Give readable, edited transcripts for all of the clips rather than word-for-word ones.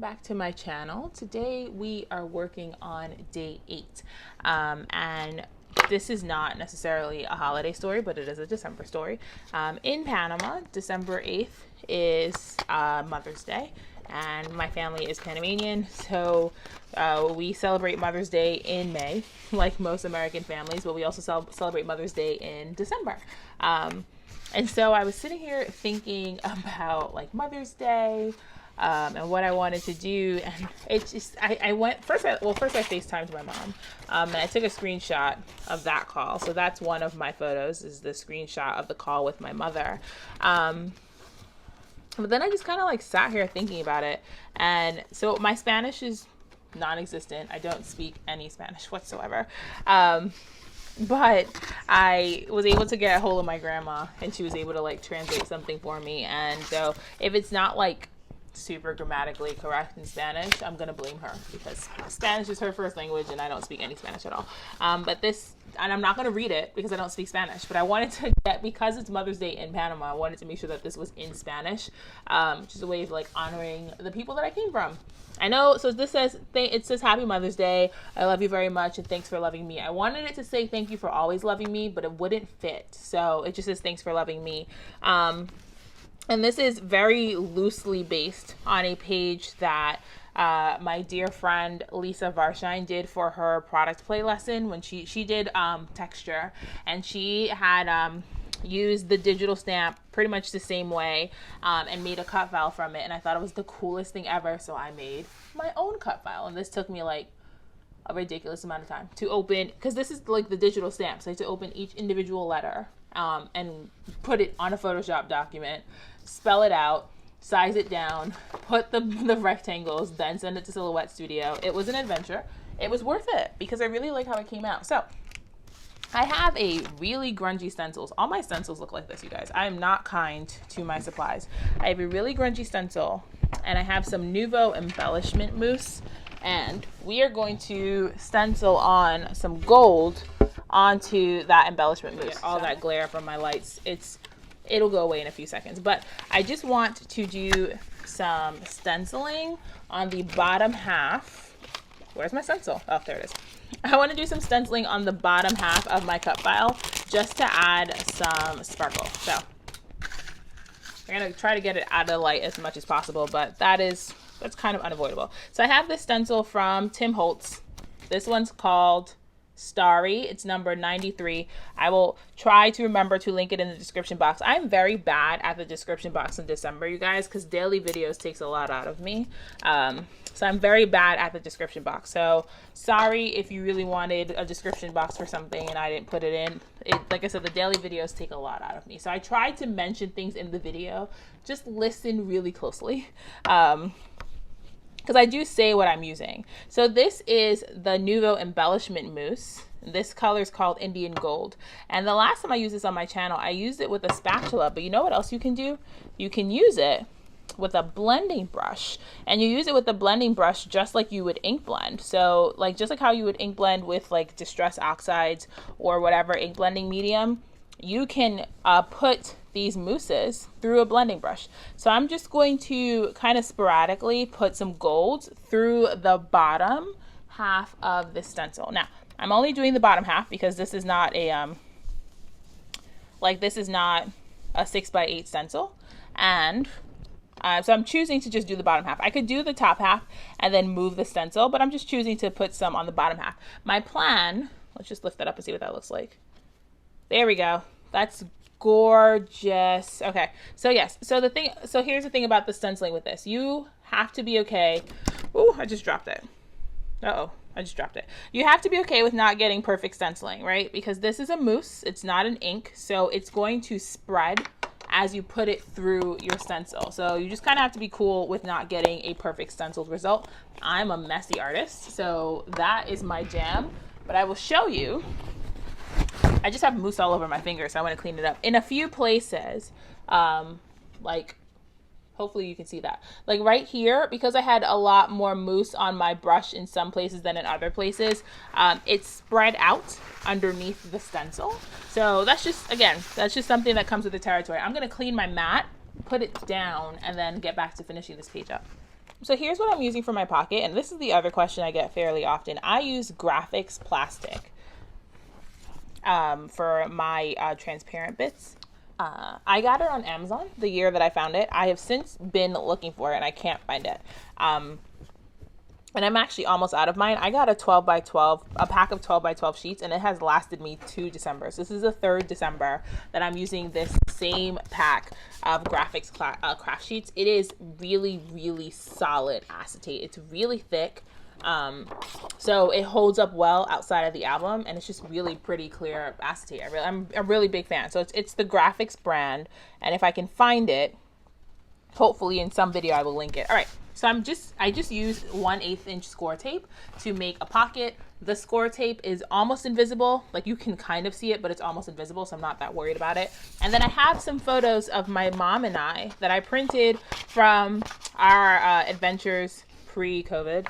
back to my channel. Today we are working on day 8 and this is not necessarily a holiday story, but it is a December story. In Panama, December 8th is Mother's Day, and my family is Panamanian, so we celebrate Mother's Day in May, like most American families, but we also celebrate Mother's Day in December. And so I was sitting here thinking about like Mother's Day and what I wanted to do, and it's just I went first. First I FaceTimed my mom, and I took a screenshot of that call. So that's one of my photos, is the screenshot of the call with my mother. But then I just kind of like sat here thinking about it, and so my Spanish is non-existent. I don't speak any Spanish whatsoever. But I was able to get a hold of my grandma, and she was able to like translate something for me. And so if it's not like super grammatically correct in Spanish, I'm gonna blame her, because Spanish is her first language and I don't speak any Spanish at all. But this, and I'm not gonna read it because I don't speak Spanish, but I wanted to get, because it's Mother's Day in Panama, I wanted to make sure that this was in Spanish, which is a way of like honoring the people that I came from. I know, so this says, it says Happy Mother's Day, I love you very much, and thanks for loving me. I wanted it to say thank you for always loving me, but it wouldn't fit, so it just says thanks for loving me. And this is very loosely based on a page that my dear friend Lisa Varshine did for her product play lesson when she did texture, and she had used the digital stamp pretty much the same way and made a cut file from it, and I thought it was the coolest thing ever, so I made my own cut file. And this took me like a ridiculous amount of time to open, because this is like the digital stamp, so I had to open each individual letter and put it on a Photoshop document, spell it out, size it down, put the rectangles, then send it to Silhouette Studio. It was an adventure. It was worth it because I really like how it came out. So I have a really grungy stencils. All my stencils look like this, you guys. I am not kind to my supplies. I have a really grungy stencil, and I have some Nuvo Embellishment mousse, and we are going to stencil on some gold onto that embellishment mousse. All that glare from my lights, it'll go away in a few seconds, but I just want to do some stenciling on the bottom half. Where's my stencil? Oh, there it is. I want to do some stenciling on the bottom half of my cut file just to add some sparkle. So I'm going to try to get it out of the light as much as possible, but that's kind of unavoidable. So I have this stencil from Holtz. This one's called Starry. It's number 93. I will try to remember to link it in the description box. I'm very bad at the description box in December, you guys, because daily videos takes a lot out of me. So I'm very bad at the description box. So sorry if you really wanted a description box for something and I didn't put it in. Like I said, the daily videos take a lot out of me. So I tried to mention things in the video. Just listen really closely. Because I do say what I'm using. So this is the Nuvo Embellishment Mousse. This color is called Indian Gold. And the last time I used this on my channel, I used it with a spatula. But you know what else you can do? You can use it with a blending brush. And you use it with a blending brush just like you would ink blend. So like just like how you would ink blend with like Distress Oxides or whatever ink blending medium, you can put these mousses through a blending brush. So I'm just going to kind of sporadically put some gold through the bottom half of the stencil. Now, I'm only doing the bottom half because this is not a this is not a 6x8 stencil, and so I'm choosing to just do the bottom half. I could do the top half and then move the stencil, but I'm just choosing to put some on the bottom half. My plan, let's just lift that up and see what that looks like. There we go. That's gorgeous. Okay, so yes, so here's the thing about the stenciling with this. You have to be okay. Oh, I just dropped it. Uh-oh, I just dropped it. You have to be okay with not getting perfect stenciling, right? Because this is a mousse, it's not an ink, so it's going to spread as you put it through your stencil. So you just kind of have to be cool with not getting a perfect stenciled result. I'm a messy artist, so that is my jam, but I will show you. I just have mousse all over my fingers, so I want to clean it up. In a few places, like, hopefully you can see that. Like right here, because I had a lot more mousse on my brush in some places than in other places, it's spread out underneath the stencil. So that's just, again, that's just something that comes with the territory. I'm going to clean my mat, put it down, and then get back to finishing this page up. So here's what I'm using for my pocket, and this is the other question I get fairly often. I use Grafix plastic for my transparent bits. I got it on Amazon the year that I found it. I have since been looking for it and I can't find it. And I'm actually almost out of mine. I got a 12 by 12, a pack of 12 by 12 sheets, and it has lasted me 2 Decembers. This is the 3rd December that I'm using this same pack of Grafix craft sheets. It is really, really solid acetate. It's really thick. So it holds up well outside of the album, and it's just really pretty clear acetate. I'm a really big fan. So it's the Grafix brand, and if I can find it, hopefully in some video I will link it. All right. So I just used 1/8 inch score tape to make a pocket. The score tape is almost invisible. Like you can kind of see it, but it's almost invisible. So I'm not that worried about it. And then I have some photos of my mom and I that I printed from our adventures pre-COVID.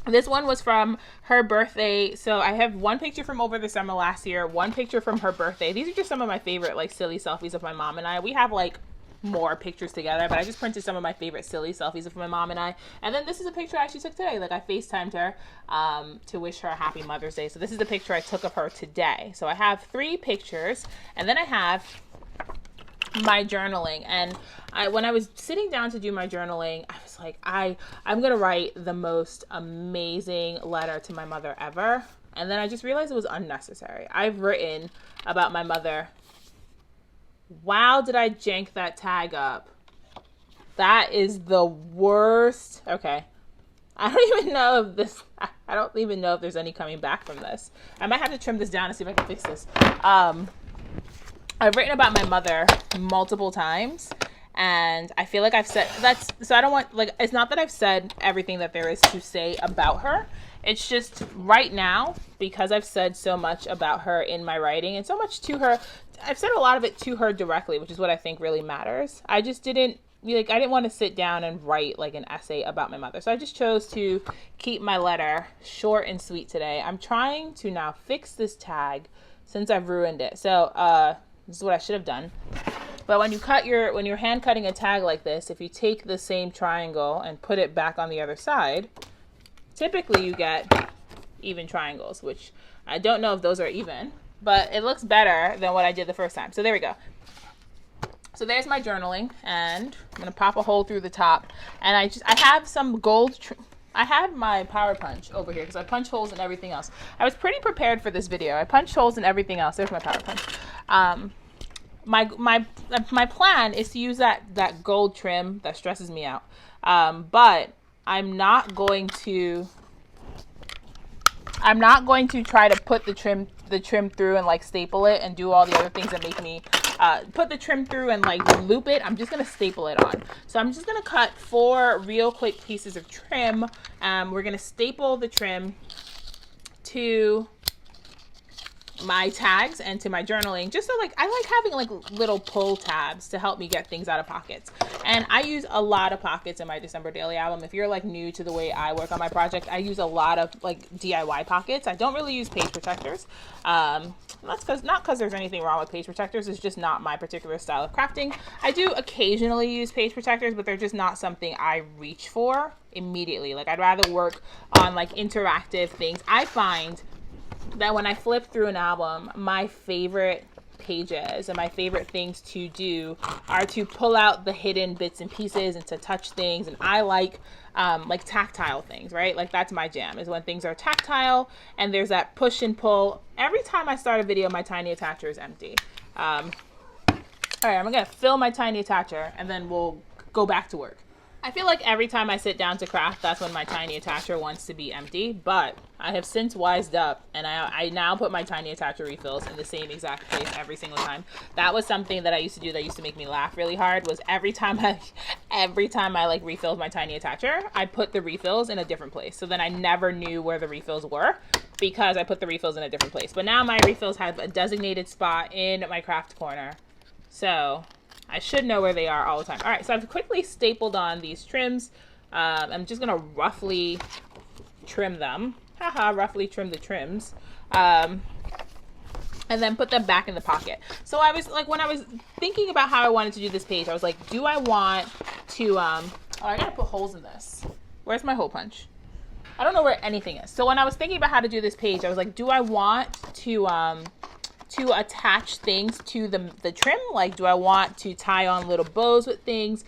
This one was from her birthday. So I have one picture from over the summer last year, one picture from her birthday. These are just some of my favorite like silly selfies of my mom and I. We have like more pictures together, but I just printed some of my favorite silly selfies of my mom and I. And then this is a picture I actually took today. Like I FaceTimed her to wish her a happy Mother's Day. So this is the picture I took of her today. So I have 3 pictures, and then I have my journaling. And when I was sitting down to do my journaling, I was like, I'm gonna write the most amazing letter to my mother ever. And then I just realized it was unnecessary. I've written about my mother. Wow, did I jank that tag up? That is the worst. Okay. I don't even know if this, I don't even know if there's any coming back from this. I might have to trim this down and see if I can fix this. I've written about my mother multiple times, and I feel like I've said, so I don't want, like, it's not that I've said everything that there is to say about her. It's just right now, because I've said so much about her in my writing and so much to her, I've said a lot of it to her directly, which is what I think really matters. I just didn't, like, I didn't want to sit down and write like an essay about my mother. So I just chose to keep my letter short and sweet today. I'm trying to now fix this tag since I've ruined it. So this is what I should have done. But when you're hand cutting a tag like this, if you take the same triangle and put it back on the other side, typically you get even triangles, which I don't know if those are even, but it looks better than what I did the first time. So there we go. So there's my journaling, and I'm gonna pop a hole through the top. And I have some gold, I had my power punch over here because I punch holes in everything else. I was pretty prepared for this video. I punched holes in everything else. There's my power punch. My plan is to use that gold trim that stresses me out. But I'm not going to try to put the trim through and like staple it and do all the other things that make me put the trim through and like loop it. I'm just gonna staple it on. So I'm just gonna cut 4 real quick pieces of trim. We're gonna staple the trim to my tags and to my journaling, just so like I like having like little pull tabs to help me get things out of pockets. And I use a lot of pockets in my December daily album. If you're like new to the way I work on my project, I use a lot of like DIY pockets. I don't really use page protectors. Not because there's anything wrong with page protectors. It's just not my particular style of crafting. I do occasionally use page protectors, but they're just not something I reach for immediately. Like I'd rather work on like interactive things. I find that when I flip through an album, my favorite pages and my favorite things to do are to pull out the hidden bits and pieces and to touch things. And I like tactile things, right? Like that's my jam, is when things are tactile and there's that push and pull. Every time I start a video, my tiny attacher is empty. All right, I'm gonna fill my tiny attacher and then we'll go back to work. I feel like every time I sit down to craft, that's when my tiny attacher wants to be empty, but I have since wised up and I now put my tiny attacher refills in the same exact place every single time. That was something that I used to do that used to make me laugh really hard, was every time I like refilled my tiny attacher, I put the refills in a different place. So then I never knew where the refills were because I put the refills in a different place. But now my refills have a designated spot in my craft corner. So I should know where they are all the time. All right, so I've quickly stapled on these trims. I'm just gonna roughly trim them. Haha, roughly trim the trims. And and then put them back in the pocket. So I was like, when I was thinking about how I wanted to do this page, I was like, do I want to, oh, I gotta put holes in this. Where's my hole punch? I don't know where anything is. So when I was thinking about how to do this page, I was like, do I want to attach things to the trim? Like, do I want to tie on little bows with things?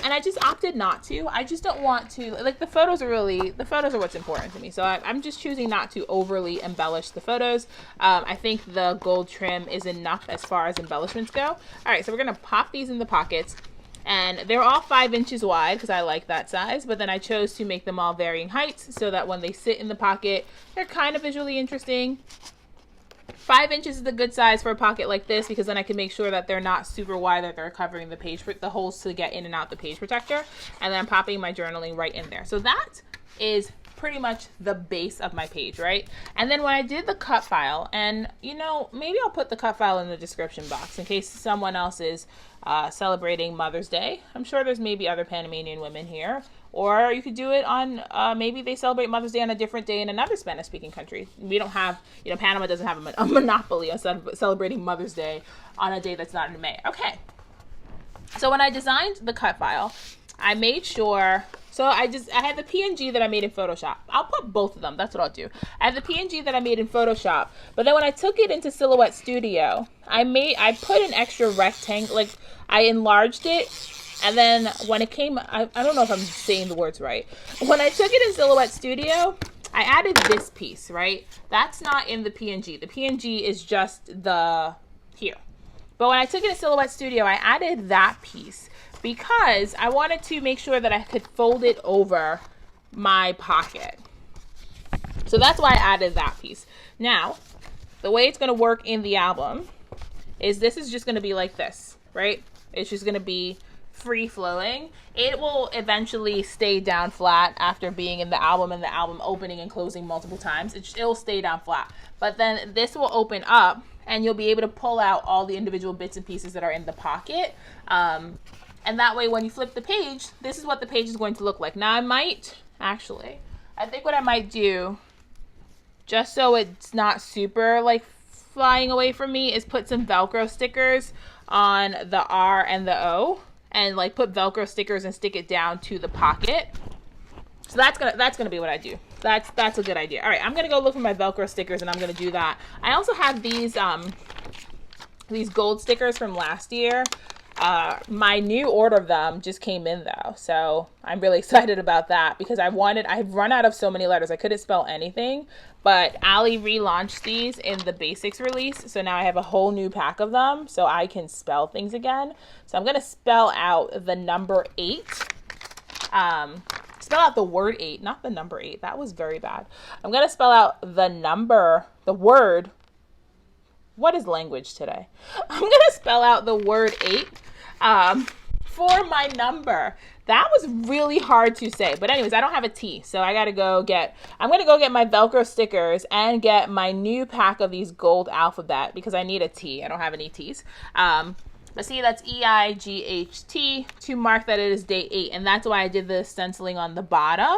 And I just opted not to. I just don't want to, like, the photos are what's important to me. So I'm just choosing not to overly embellish the photos. I think the gold trim is enough as far as embellishments go. All right, so we're gonna pop these in the pockets, and they're all 5 inches wide because I like that size, but then I chose to make them all varying heights so that when they sit in the pocket, they're kind of visually interesting. 5 inches is a good size for a pocket like this, because then I can make sure that they're not super wide, that they're covering the page, the holes to get in and out the page protector. And then I'm popping my journaling right in there. So that is pretty much the base of my page, right? And then when I did the cut file, and you know, maybe I'll put the cut file in the description box in case someone else is celebrating Mother's Day. I'm sure there's maybe other Panamanian women here. Or you could do it on, maybe they celebrate Mother's Day on a different day in another Spanish-speaking country. We don't have, you know, Panama doesn't have a monopoly on celebrating Mother's Day on a day that's not in May. Okay. So when I designed the cut file, I made sure, so I had the PNG that I made in Photoshop. I'll put both of them. That's what I'll do. I have the PNG that I made in Photoshop, but then when I took it into Silhouette Studio, I put an extra rectangle, like I enlarged it. And then when it came, I don't know if I'm saying the words right. When I took it in Silhouette Studio, I added this piece, right? That's not in the PNG. The PNG is just here. But when I took it in Silhouette Studio, I added that piece because I wanted to make sure that I could fold it over my pocket. So that's why I added that piece. Now, the way it's gonna work in the album is this is just gonna be like this, right? It's just gonna be free flowing. It will eventually stay down flat after being in the album and the album opening and closing multiple times. It'll stay down flat, but then this will open up and you'll be able to pull out all the individual bits and pieces that are in the pocket. And that way when you flip the page, this is what the page is going to look like. Now I think what I might do, just so it's not super like flying away from me, is put some Velcro stickers on the R and the O, and like put Velcro stickers and stick it down to the pocket. So that's gonna be what I do. That's a good idea. All right, I'm gonna go look for my Velcro stickers and I'm gonna do that. I also have these gold stickers from last year. My new order of them just came in though, so I'm really excited about that because I've run out of so many letters. I couldn't spell anything, but Ali relaunched these in the basics release, so now I have a whole new pack of them so I can spell things again. So I'm gonna spell out the number 8. Spell out the word 8, not the number 8. That was very bad. I'm gonna spell out the word. What is language today? I'm gonna spell out the word 8 for my number. That was really hard to say, but anyways, I don't have a T, so I'm gonna go get my Velcro stickers and get my new pack of these gold alphabet because I need a T. I don't have any T's. But see, that's EIGHT to mark that it is day 8, and that's why I did the stenciling on the bottom.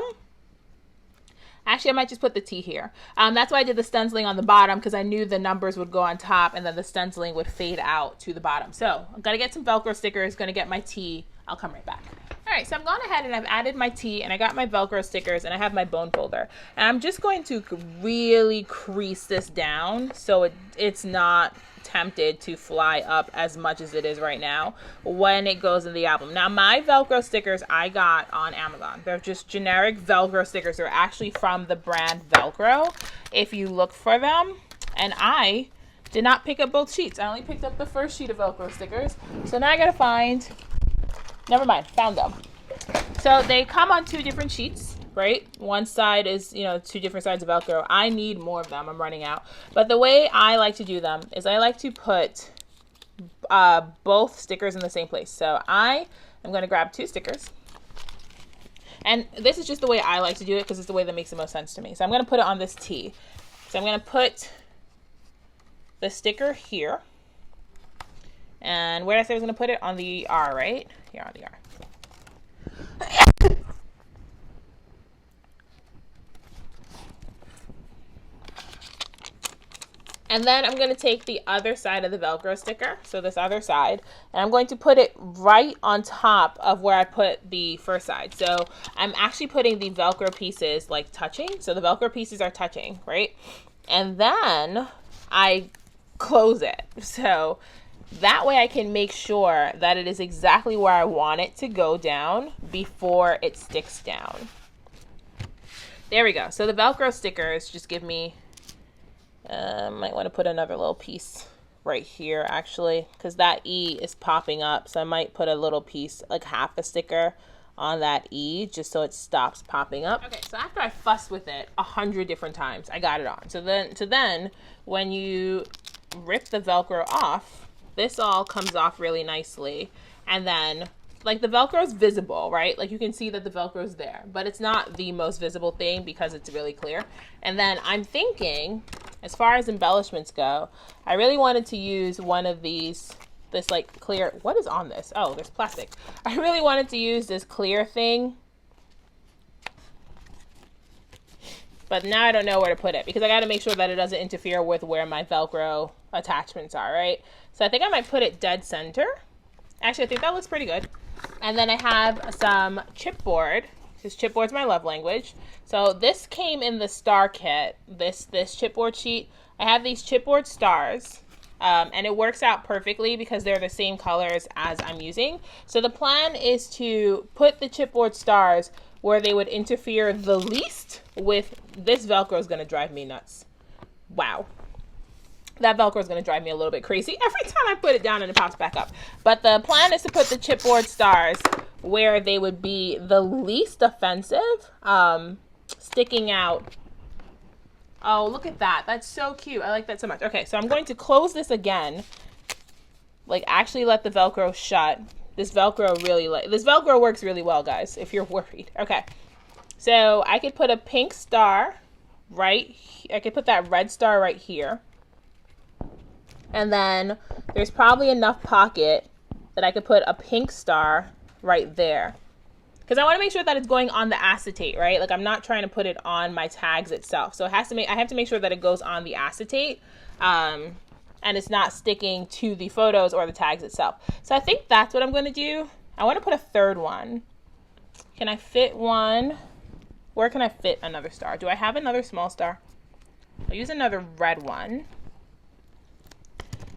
Actually, I might just put the T here. That's why I did the stenciling on the bottom, because I knew the numbers would go on top and then the stenciling would fade out to the bottom. So I'm gonna get some Velcro stickers, gonna get my T. I'll come right back. All right, so I've gone ahead and I've added my T and I got my Velcro stickers and I have my bone folder. And I'm just going to really crease this down so it's not tempted to fly up as much as it is right now when it goes in the album. Now my Velcro stickers I got on Amazon. They're just generic Velcro stickers. They're actually from the brand Velcro if you look for them. And I did not pick up both sheets. I only picked up the first sheet of Velcro stickers. So now I gotta find, never mind, found them. So they come on 2 different sheets, right? One side is, 2 different sides of Velcro. I need more of them. I'm running out. But the way I like to do them is I like to put both stickers in the same place. So I am going to grab 2 stickers. And this is just the way I like to do it because it's the way that makes the most sense to me. So I'm going to put it on this T. So I'm going to put the sticker here. And where did I say I was going to put it? On the R, right? Here on the R. And then I'm going to take the other side of the Velcro sticker, so this other side, and I'm going to put it right on top of where I put the first side. So I'm actually putting the Velcro pieces like touching. So the Velcro pieces are touching, right? And then I close it. So that way I can make sure that it is exactly where I want it to go down before it sticks down. There we go. So the Velcro stickers just give me, might want to put another little piece right here actually, because that E is popping up. So I might put a little piece, like half a sticker on that E, just so it stops popping up. Okay, so after I fussed with it 100 different times, I got it on. So then when you rip the Velcro off, this all comes off really nicely. And then like the Velcro is visible, right? Like you can see that the Velcro is there, but it's not the most visible thing because it's really clear. And then I'm thinking, as far as embellishments go, I really wanted to use one of these, this like clear, what is on this? Oh, there's plastic. I really wanted to use this clear thing, but now I don't know where to put it because I got to make sure that it doesn't interfere with where my Velcro attachments are, right? So I think I might put it dead center. Actually, I think that looks pretty good. And then I have some chipboard, because chipboard's my love language. So this came in the star kit, this chipboard sheet. I have these chipboard stars, and it works out perfectly because they're the same colors as I'm using. So the plan is to put the chipboard stars where they would interfere the least with this. Velcro is going to drive me nuts. Wow. That Velcro is going to drive me a little bit crazy every time I put it down and it pops back up. But the plan is to put the chipboard stars where they would be the least offensive, sticking out. Oh, look at that. That's so cute. I like that so much. Okay, so I'm going to close this again. Like actually let the Velcro shut. This Velcro works really well, guys, if you're worried. Okay, so I could put a pink star right. I could put that red star right here. And then there's probably enough pocket that I could put a pink star right there. Because I want to make sure that it's going on the acetate, right? Like I'm not trying to put it on my tags itself. So I have to make sure that it goes on the acetate and it's not sticking to the photos or the tags itself. So I think that's what I'm going to do. I want to put a third one. Can I fit one? Where can I fit another star? Do I have another small star? I'll use another red one.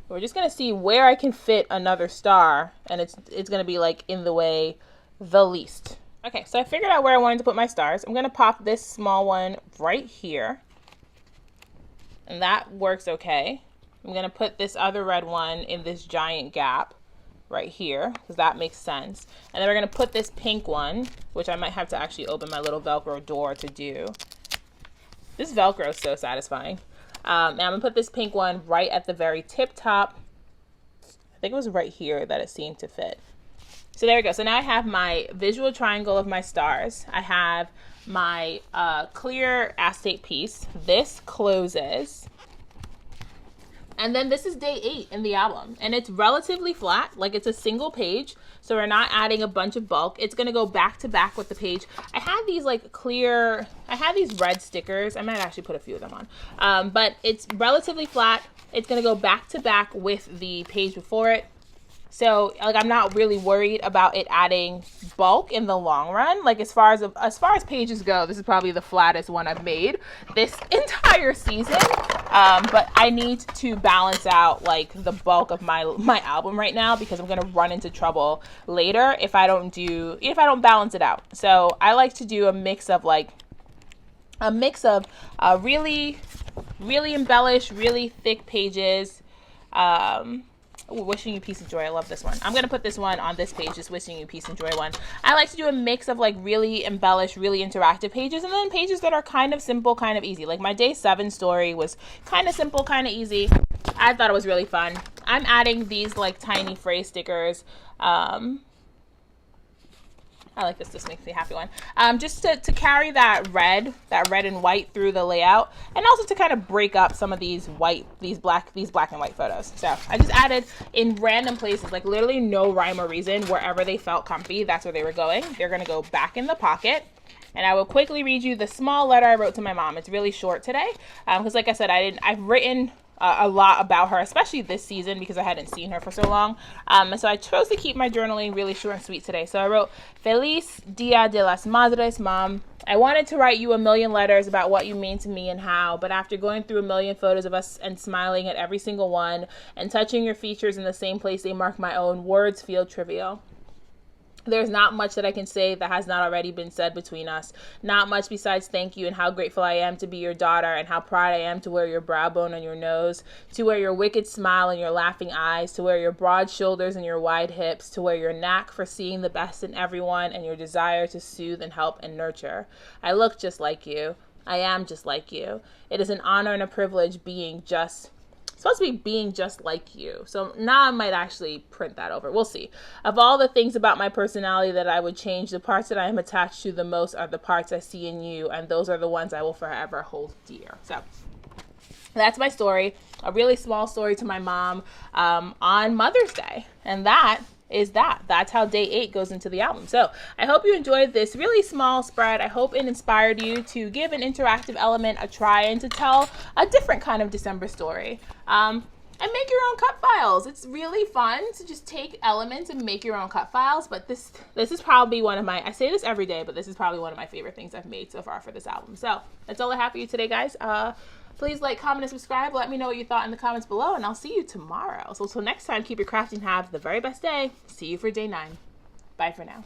We're just going to see where I can fit another star, and it's going to be like in the way the least. Okay, so I figured out where I wanted to put my stars. I'm going to pop this small one right here, and that works okay. I'm going to put this other red one in this giant gap right here, because that makes sense. And then we're going to put this pink one, which I might have to actually open my little Velcro door to do. This Velcro is so satisfying. And I'm going to put this pink one right at the very tip top. I think it was right here that it seemed to fit. So there we go. So now I have my visual triangle of my stars. I have my clear acetate piece. This closes. And then this is day 8 in the album. And it's relatively flat, like it's a single page. So we're not adding a bunch of bulk. It's going to go back to back with the page. I had these like clear, I had these red stickers. I might actually put a few of them on. But it's relatively flat. It's going to go back to back with the page before it. So like I'm not really worried about it adding bulk in the long run. Like as far as pages go, this is probably the flattest one I've made this entire season. But I need to balance out like the bulk of my album right now because I'm gonna run into trouble later if I don't balance it out. So I like to do a mix of really embellished, really thick pages. Wishing you peace and joy. I love this one. I'm gonna put this one on this page, just wishing you peace and joy one. I like to do a mix of like really embellished, really interactive pages, and then pages that are kind of simple, kind of easy. Like my day 7 story was kind of simple, kind of easy. I thought it was really fun. I'm adding these like tiny phrase stickers. I like this. This makes me a happy one. Just to carry that red and white through the layout, and also to kind of break up some of these black and white photos. So I just added in random places, like literally no rhyme or reason. Wherever they felt comfy, that's where they were going. They're gonna go back in the pocket. And I will quickly read you the small letter I wrote to my mom. It's really short today, because like I said, I've written a lot about her, especially this season, because I hadn't seen her for so long. And so I chose to keep my journaling really short and sweet today. So I wrote, Feliz Dia de las Madres, Mom. I wanted to write you a million letters about what you mean to me and how, but after going through a million photos of us and smiling at every single one and touching your features in the same place they mark my own, words feel trivial. There's not much that I can say that has not already been said between us. Not much besides thank you and how grateful I am to be your daughter and how proud I am to wear your brow bone on your nose, to wear your wicked smile and your laughing eyes, to wear your broad shoulders and your wide hips, to wear your knack for seeing the best in everyone and your desire to soothe and help and nurture. I look just like you. I am just like you. It is an honor and a privilege being just like you. So now I might actually print that over. We'll see. Of all the things about my personality that I would change, the parts that I am attached to the most are the parts I see in you, and those are the ones I will forever hold dear. So that's my story, a really small story to my mom on Mother's Day. And that's how day 8 goes into the album. So I hope you enjoyed this really small spread. I hope it inspired you to give an interactive element a try and to tell a different kind of December story. And make your own cut files. It's really fun to just take elements and make your own cut files. But this is probably one of my, I say this every day, but this is probably one of my favorite things I've made so far for this album. So that's all I have for you today, guys. Please like, comment, and subscribe. Let me know what you thought in the comments below, and I'll see you tomorrow. So until next time, keep your crafting. Have the very best day. See you for day 9. Bye for now.